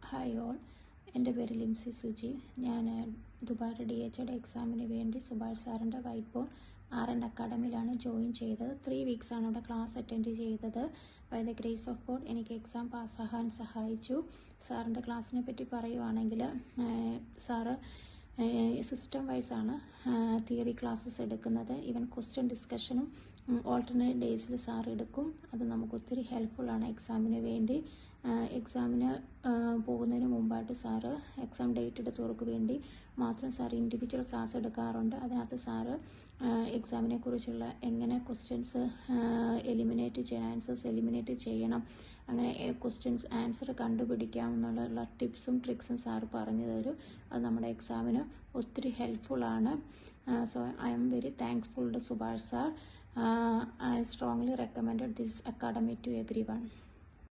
Hi all, എൻ്റെ പേര് ലിംസി സുജി. ഞാൻ ദുബായ് DHED എക്സാമിന് വേണ്ടി സുഭാഷ് സാറിൻ്റെ വൈറ്റ് ബോർഡ് RN അക്കാഡമിയിലാണ് ജോയിൻ ചെയ്തത്. 3 വീക്സാണ് അവിടെ ക്ലാസ് അറ്റൻഡ് ചെയ്തത്. By the grace of God എനിക്ക് എക്സാം പാസ്സാകാൻ സഹായിച്ചു. സാറിൻ്റെ ക്ലാസ്സിനെ പറ്റി പറയുവാണെങ്കിൽ സാറ് സിസ്റ്റം വൈസാണ് തിയറി ക്ലാസ്സസ് എടുക്കുന്നത്. ഈവൻ ക്വസ്റ്റ്യൻ ഡിസ്കഷനും ഓൾട്ടർനേറ്റ് ഡേയ്സിൽ സാർ എടുക്കും. അത് നമുക്ക് ഒത്തിരി ഹെൽപ്ഫുള്ളാണ് എക്സാമിന് വേണ്ടി. എക്സാമിന് പോകുന്നതിന് മുമ്പായിട്ട് സാറ് എക്സാം ഡേറ്റ് എടുത്തവർക്ക് വേണ്ടി മാത്രം സാർ ഇൻഡിവിജ്വൽ ക്ലാസ് എടുക്കാറുണ്ട്. അതിനകത്ത് സാറ് എക്സാമിനെ കുറിച്ചുള്ള എങ്ങനെ ക്വസ്റ്റ്യൻസ് എലിമിനേറ്റ് ചെയ്യണം, ആൻസേഴ്സ് എലിമിനേറ്റ് ചെയ്യണം, അങ്ങനെ ക്വസ്റ്റ്യൻസ് ആൻസർ കണ്ടുപിടിക്കാമെന്നുള്ള ടിപ്സും ട്രിക്സും സാറ് പറഞ്ഞു തരും. അത് നമ്മുടെ എക്സാമിന് ഒത്തിരി ഹെൽപ്ഫുള്ളാണ്. So I'm very thankful to Subhash sir. I strongly recommended this academy to everyone.